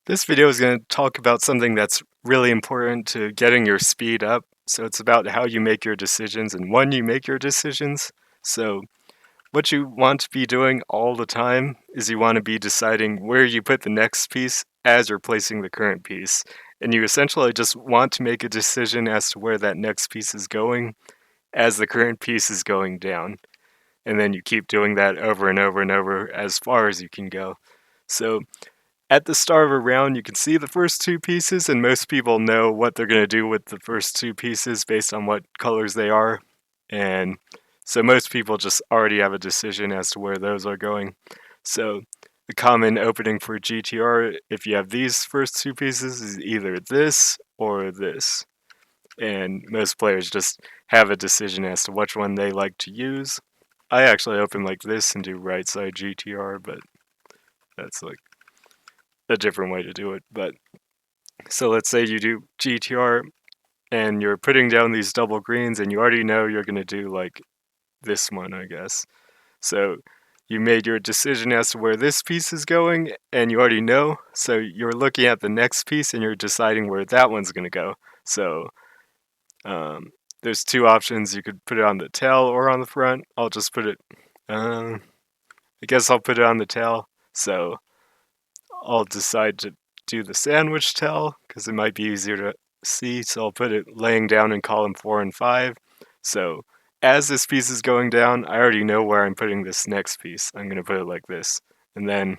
This video is going to talk about something that's really important to getting your speed up. So it's about how you make your decisions and when you make your decisions. So what you want to be doing all the time is you want to be deciding where you put the next piece as you're placing the current piece. And you essentially just want to make a decision as to where that next piece is going as the current piece is going down. And then you keep doing that over and over and over as far as you can go. So at the start of a round, you can see the first two pieces, and most people know what they're going to do with the first two pieces based on what colors they are. And so most people just already have a decision as to where those are going. So the common opening for GTR, if you have these first two pieces, is either this or this. And most players just have a decision as to which one they like to use. I actually open like this and do right side GTR, but that's like a different way to do it. But so let's say you do GTR and you're putting down these double greens and you already know you're going to do like this one, I guess. So you made your decision as to where this piece is going and you already know. So you're looking at the next piece and you're deciding where that one's going to go. So um, there's two options. You could put it on the tail or on the front. I'll just put it, I guess I'll put it on the tail. So I'll decide to do the sandwich tail because it might be easier to see. So I'll put it laying down in column 4 and 5. So as this piece is going down, I already know where I'm putting this next piece. I'm going to put it like this. And then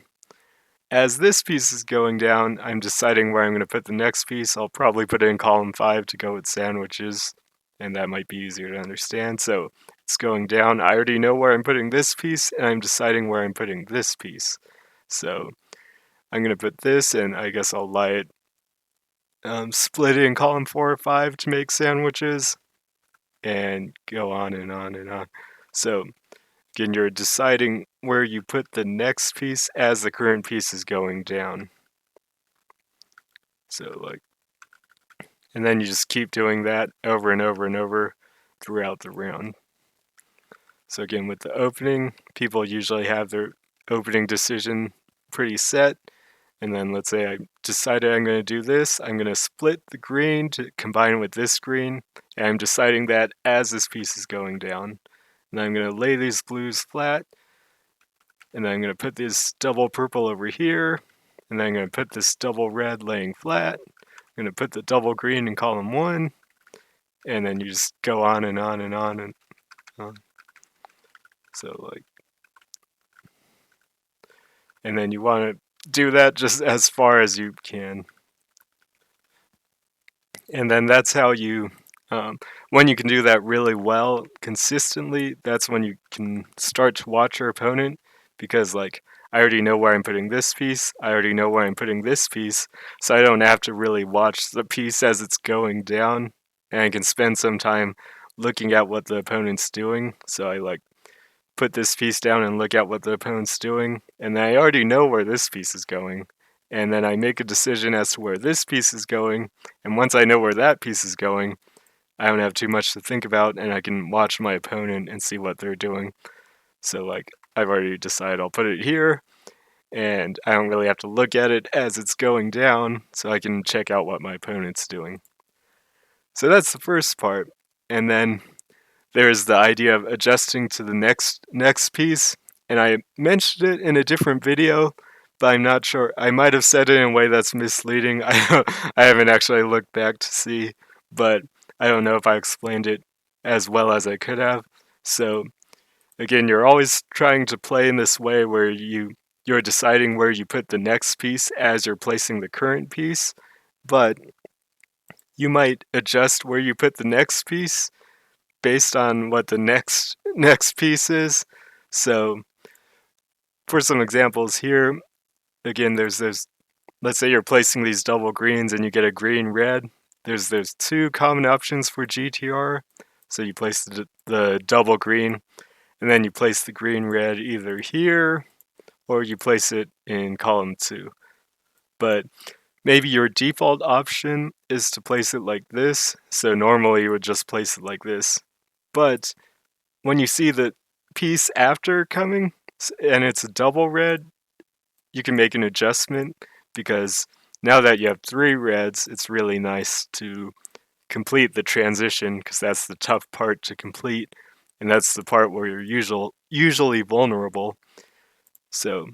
as this piece is going down, I'm deciding where I'm going to put the next piece. I'll probably put it in column 5 to go with sandwiches. And that might be easier to understand. So it's going down. I already know where I'm putting this piece, and I'm deciding where I'm putting this piece. So I'm going to put this, and I guess I'll lie it, split it in column 4 or 5 to make sandwiches, and go on and on and on. So again, you're deciding where you put the next piece as the current piece is going down. So like, and then you just keep doing that over and over and over throughout the round. So again, with the opening, people usually have their opening decision pretty set. And then let's say I decided I'm going to do this. I'm going to split the green to combine with this green. And I'm deciding that as this piece is going down. And I'm going to lay these blues flat. And then I'm going to put this double purple over here. And then I'm going to put this double red laying flat. I'm going to put the double green in column 1. And then you just go on and on and on and on. So like, and then you want to do that just as far as you can. And then that's how you, when you can do that really well, consistently, that's when you can start to watch your opponent because, like, I already know where I'm putting this piece, I already know where I'm putting this piece, so I don't have to really watch the piece as it's going down, and I can spend some time looking at what the opponent's doing. So I like put this piece down and look at what the opponent's doing, and then I already know where this piece is going. And then I make a decision as to where this piece is going, and once I know where that piece is going, I don't have too much to think about, and I can watch my opponent and see what they're doing. So, like, I've already decided I'll put it here, and I don't really have to look at it as it's going down, so I can check out what my opponent's doing. So that's the first part, and then there's the idea of adjusting to the next piece, and I mentioned it in a different video, but I'm not sure. I might have said it in a way that's misleading. I haven't actually looked back to see, but I don't know if I explained it as well as I could have. So again, you're always trying to play in this way where you're deciding where you put the next piece as you're placing the current piece, but you might adjust where you put the next piece based on what the next piece is. So for some examples here, again, there's let's say you're placing these double greens and you get a green red. There's two common options for GTR. So you place the double green and then you place the green red either here or you place it in column 2. But maybe your default option is to place it like this. So normally you would just place it like this. But when you see the piece after coming and it's a double red, you can make an adjustment because now that you have 3 reds, it's really nice to complete the transition because that's the tough part to complete, and that's the part where you're usually vulnerable. So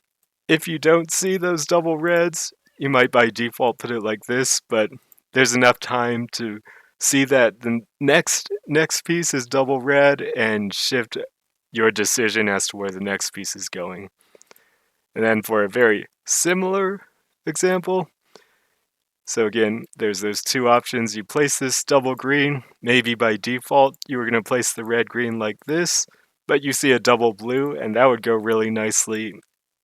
if you don't see those double reds, you might by default put it like this, but there's enough time to see that the next piece is double red and shift your decision as to where the next piece is going. And then for a very similar example, so again, there's those 2 options. You place this double green. Maybe by default, you were going to place the red green like this, but you see a double blue, and that would go really nicely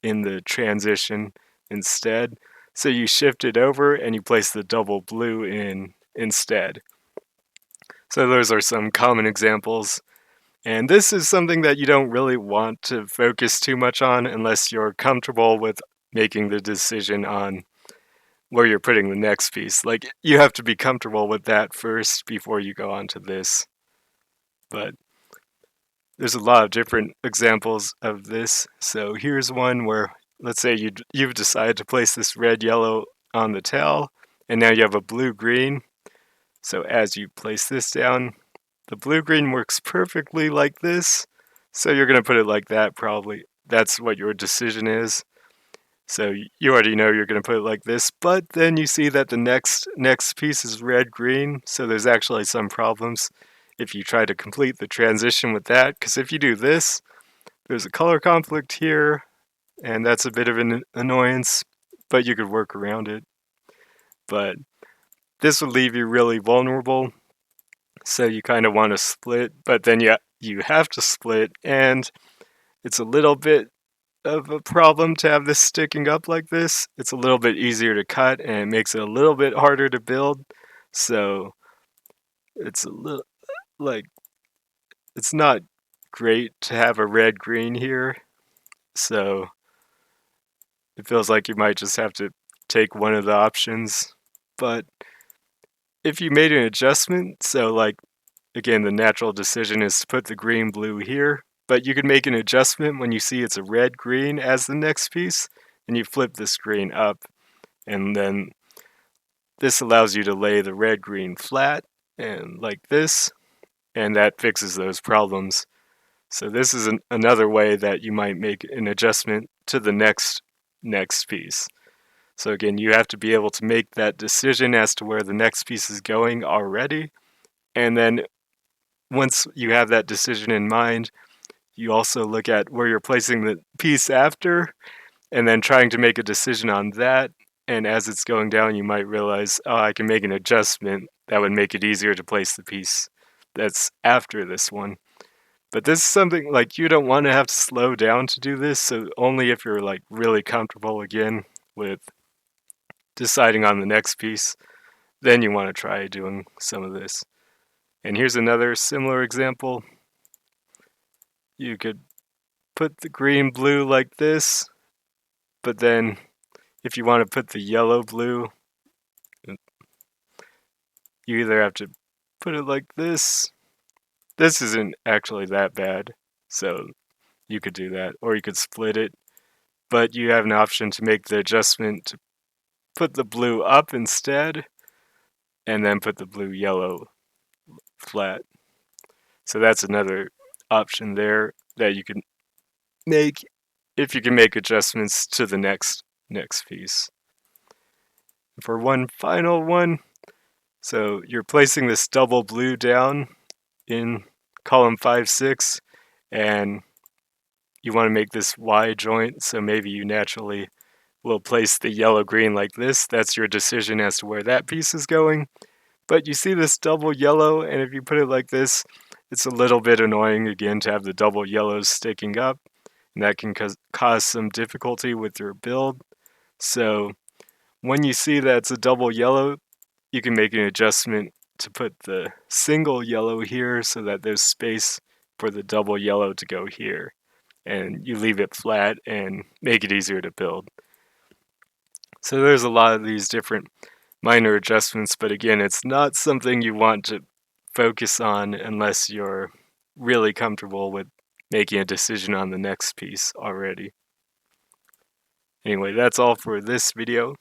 in the transition instead. So you shift it over and you place the double blue in instead. So those are some common examples. And this is something that you don't really want to focus too much on unless you're comfortable with making the decision on where you're putting the next piece. Like, you have to be comfortable with that first before you go on to this. But there's a lot of different examples of this. So here's one where, let's say you've decided to place this red yellow on the tail, and now you have a blue green. So as you place this down, the blue green works perfectly like this. So you're going to put it like that probably. That's what your decision is. So you already know you're going to put it like this, but then you see that the next piece is red green, so there's actually some problems if you try to complete the transition with that, because if you do this, there's a color conflict here, and that's a bit of an annoyance, but you could work around it. But this would leave you really vulnerable, so you kind of want to split, but then you have to split, and it's a little bit of a problem to have this sticking up like this. It's a little bit easier to cut and it makes it a little bit harder to build. So it's a little like it's not great to have a red green here. So it feels like you might just have to take one of the options. But if you made an adjustment, so like again, the natural decision is to put the green blue here, but you can make an adjustment when you see it's a red green as the next piece, and you flip the screen up, and then this allows you to lay the red green flat and like this, and that fixes those problems. So this is another way that you might make an adjustment to the next piece. So again, you have to be able to make that decision as to where the next piece is going already, and then once you have that decision in mind, you also look at where you're placing the piece after, and then trying to make a decision on that. And as it's going down, you might realize, oh, I can make an adjustment that would make it easier to place the piece that's after this one. But this is something like you don't want to have to slow down to do this, so only if you're like really comfortable again with deciding on the next piece, then you want to try doing some of this. And here's another similar example. You could put the green blue like this, but then if you want to put the yellow blue, you either have to put it like this. This isn't actually that bad, so you could do that, or you could split it, but you have an option to make the adjustment to put the blue up instead, and then put the blue yellow flat. So that's another option there that you can make if you can make adjustments to the next piece. For one final one, so you're placing this double blue down in column 5, 6, and you want to make this Y joint, so maybe you naturally will place the yellow green like this. That's your decision as to where that piece is going. But you see this double yellow, and if you put it like this, it's a little bit annoying again to have the double yellows sticking up, and that can cause some difficulty with your build. So when you see that it's a double yellow, you can make an adjustment to put the single yellow here so that there's space for the double yellow to go here. And you leave it flat and make it easier to build. So there's a lot of these different minor adjustments, but again, it's not something you want to focus on unless you're really comfortable with making a decision on the next piece already. Anyway, that's all for this video.